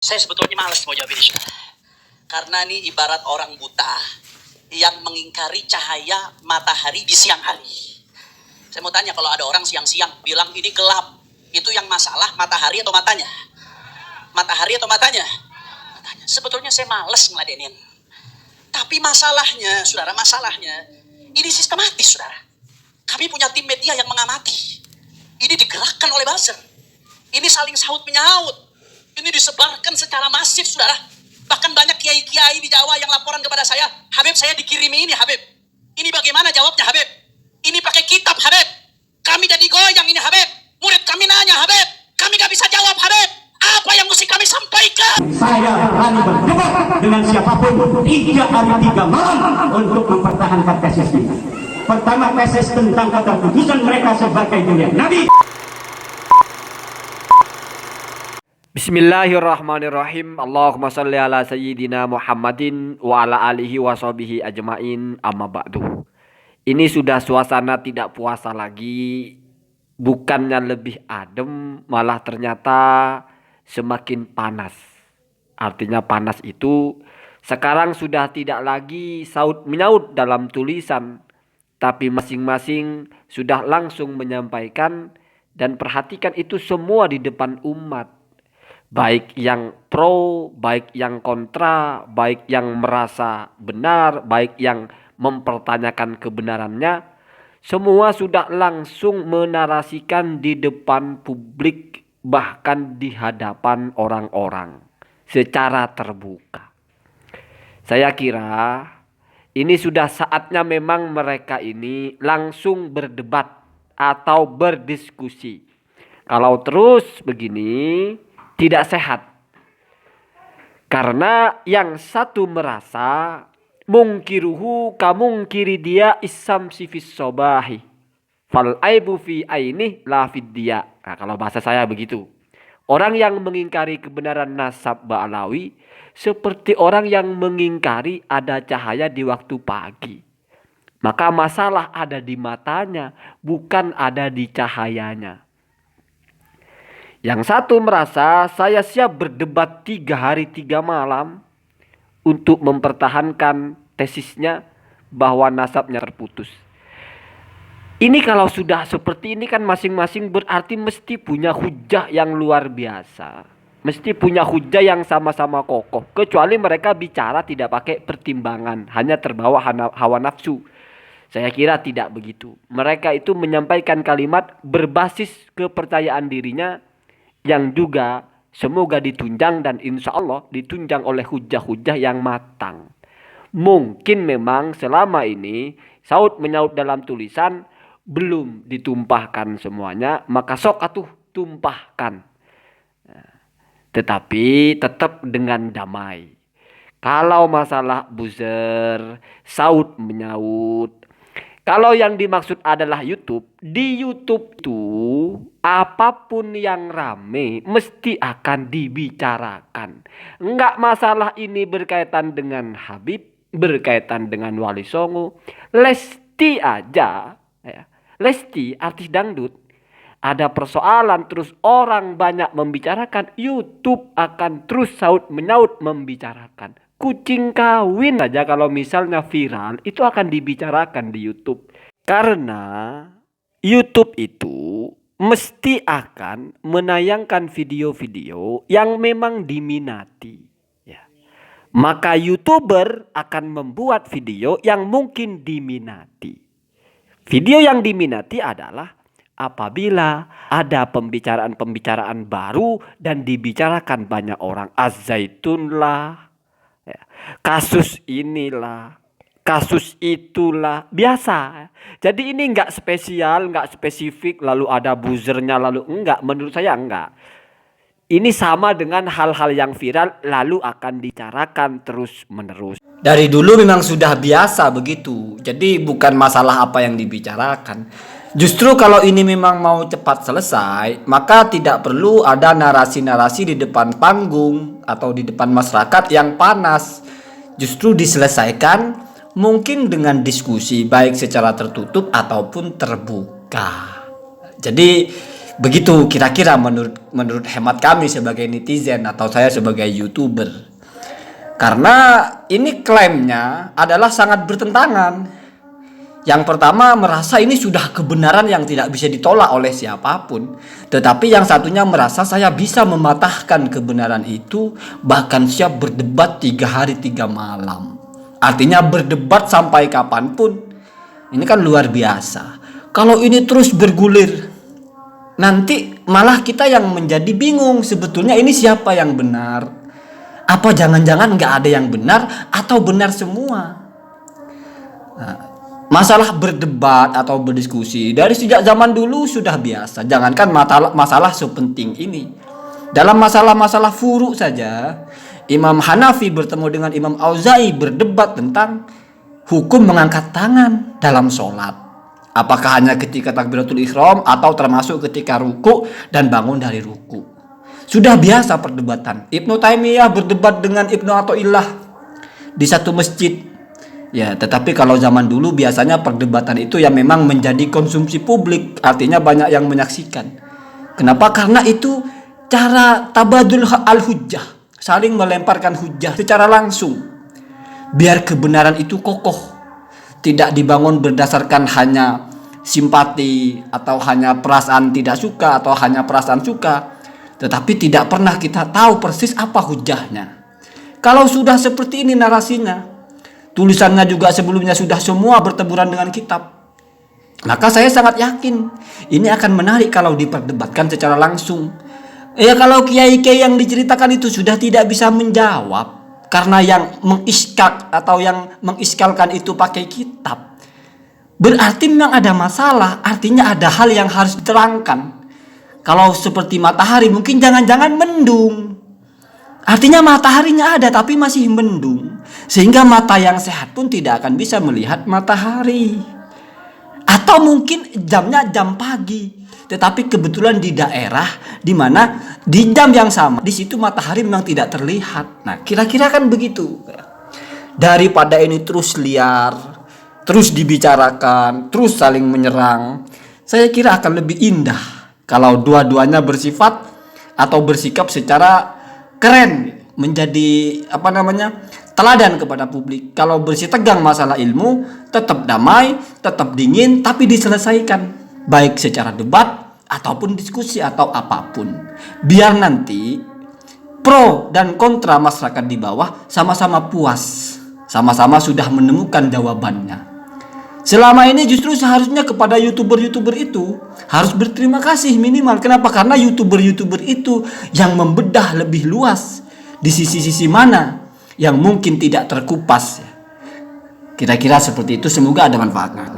Saya sebetulnya malas mau jawab ini, saudara. Karena ini ibarat orang buta yang mengingkari cahaya matahari di siang hari. Saya mau tanya, kalau ada orang siang-siang bilang ini gelap, itu yang masalah matahari atau matanya? Matahari atau matanya? Matanya. Sebetulnya saya malas ngeladenin. Tapi masalahnya, saudara, ini sistematis, saudara. Kami punya tim media yang mengamati. Ini digerakkan oleh buzzer. Ini saling saut menyaut. Ini disebarkan secara masif, saudara. Bahkan banyak kiai-kiai di Jawa yang laporan kepada saya, Habib, saya dikirimi ini, Habib. Ini bagaimana jawabnya, Habib? Ini pakai kitab, Habib. Kami jadi goyang ini, Habib. Murid kami nanya, Habib. Kami gak bisa jawab, Habib. Apa yang mesti kami sampaikan? Saya berani berdebat dengan siapapun 3 hari 3 malam untuk mempertahankan tesis ini. Pertama, tesis tentang keterputusan mereka sebagai dunia Nabi. Bismillahirrahmanirrahim. Allahumma salli ala sayyidina Muhammadin wa ala alihi wa sahbihi ajma'in, amma ba'du. Ini sudah suasana tidak puasa lagi. Bukannya lebih adem, malah ternyata semakin panas. Artinya panas itu sekarang sudah tidak lagi saut menyaut dalam tulisan, tapi masing-masing sudah langsung menyampaikan, dan perhatikan itu semua di depan umat. Baik yang pro, baik yang kontra, baik yang merasa benar, baik yang mempertanyakan kebenarannya, semua sudah langsung menarasikan di depan publik, bahkan di hadapan orang-orang secara terbuka. Saya kira ini sudah saatnya memang mereka ini langsung berdebat atau berdiskusi. Kalau terus begini tidak sehat. Karena yang satu merasa mungkiruhu kamungkiri dia isam sifis sobahi. Fal aibu fi aini la fid dia. Nah, kalau bahasa saya begitu. Orang yang mengingkari kebenaran nasab Ba'alawi seperti orang yang mengingkari ada cahaya di waktu pagi. Maka masalah ada di matanya, bukan ada di cahayanya. Yang satu merasa saya siap berdebat 3 hari 3 malam untuk mempertahankan tesisnya bahwa nasabnya terputus. Ini kalau sudah seperti ini kan masing-masing berarti mesti punya hujah yang luar biasa. Mesti punya hujah yang sama-sama kokoh. Kecuali mereka bicara tidak pakai pertimbangan, hanya terbawa hawa nafsu. Saya kira tidak begitu. Mereka itu menyampaikan kalimat berbasis kepercayaan dirinya, yang juga semoga ditunjang dan insya Allah ditunjang oleh hujah-hujah yang matang. Mungkin memang selama ini saut menyaut dalam tulisan belum ditumpahkan semuanya, maka sok atuh tumpahkan. Tetapi tetap dengan damai. Kalau masalah buzzer, saut menyaut, kalau yang dimaksud adalah YouTube, di YouTube tuh apapun yang rame mesti akan dibicarakan. Enggak masalah ini berkaitan dengan Habib, berkaitan dengan Wali Songo, Lesti aja, ya. Lesti artis dangdut, ada persoalan terus orang banyak membicarakan, YouTube akan terus saut menyaut membicarakan. Kucing kawin aja kalau misalnya viral itu akan dibicarakan di YouTube. Karena YouTube itu mesti akan menayangkan video-video yang memang diminati. Ya. Maka YouTuber akan membuat video yang mungkin diminati. Video yang diminati adalah apabila ada pembicaraan-pembicaraan baru dan dibicarakan banyak orang. Az-Zaitun lah, ya, kasus inilah, kasus itulah, biasa. Jadi ini enggak spesial, enggak spesifik, lalu ada buzzernya, lalu enggak. Menurut saya enggak. Ini sama dengan hal-hal yang viral lalu akan dibicarakan terus menerus. Dari dulu memang sudah biasa begitu. Jadi bukan masalah apa yang dibicarakan. Justru kalau ini memang mau cepat selesai, maka tidak perlu ada narasi-narasi di depan panggung atau di depan masyarakat yang panas. Justru diselesaikan mungkin dengan diskusi baik secara tertutup ataupun terbuka. Jadi Begitu kira-kira menurut hemat kami sebagai netizen atau saya sebagai YouTuber. Karena ini klaimnya adalah sangat bertentangan. Yang pertama merasa ini sudah kebenaran yang tidak bisa ditolak oleh siapapun. Tetapi yang satunya merasa saya bisa mematahkan kebenaran itu, bahkan siap berdebat 3 hari 3 malam. Artinya berdebat sampai kapanpun. Ini kan luar biasa. Kalau ini terus bergulir, nanti malah kita yang menjadi bingung sebetulnya ini siapa yang benar. Apa jangan-jangan nggak ada yang benar atau benar semua. Nah, masalah berdebat atau berdiskusi dari sejak zaman dulu sudah biasa. Jangankan masalah sepenting ini. Dalam masalah-masalah furu saja, Imam Hanafi bertemu dengan Imam Auza'i berdebat tentang hukum mengangkat tangan dalam sholat. Apakah hanya ketika takbiratul ihram atau termasuk ketika ruku dan bangun dari ruku. Sudah biasa perdebatan. Ibnu Taimiyah berdebat dengan Ibnu Athaillah di satu masjid. Ya, tetapi kalau zaman dulu biasanya perdebatan itu yang memang menjadi konsumsi publik, artinya banyak yang menyaksikan. Kenapa? Karena itu cara tabadul al-hujjah, saling melemparkan hujjah secara langsung. Biar kebenaran itu kokoh. Tidak dibangun berdasarkan hanya simpati atau hanya perasaan tidak suka atau hanya perasaan suka, tetapi tidak pernah kita tahu persis apa hujahnya. Kalau sudah seperti ini narasinya, tulisannya juga sebelumnya sudah semua berteburan dengan kitab, maka saya sangat yakin ini akan menarik kalau diperdebatkan secara langsung. Ya kalau kiai-kiai yang diceritakan itu sudah tidak bisa menjawab karena yang mengiskal atau yang mengiskalkan itu pakai kitab, berarti memang ada masalah. Artinya ada hal yang harus diterangkan. Kalau seperti matahari mungkin jangan-jangan mendung. Artinya mataharinya ada tapi masih mendung, sehingga mata yang sehat pun tidak akan bisa melihat matahari. Atau mungkin jamnya jam pagi, tetapi kebetulan di daerah di mana di jam yang sama di situ matahari memang tidak terlihat. Nah, kira-kira kan begitu. Daripada ini terus liar, terus dibicarakan, terus saling menyerang, saya kira akan lebih indah kalau dua-duanya bersifat atau bersikap secara keren, menjadi teladan kepada publik. Kalau bersih tegang masalah ilmu, tetap damai, tetap dingin, tapi diselesaikan, baik secara debat ataupun diskusi atau apapun. Biar nanti pro dan kontra masyarakat di bawah sama-sama puas, sama-sama sudah menemukan jawabannya. Selama ini justru seharusnya kepada YouTuber-YouTuber itu harus berterima kasih minimal. Kenapa? Karena YouTuber-YouTuber itu yang membedah lebih luas di sisi-sisi mana yang mungkin tidak terkupas. Kira-kira seperti itu, semoga ada manfaatnya.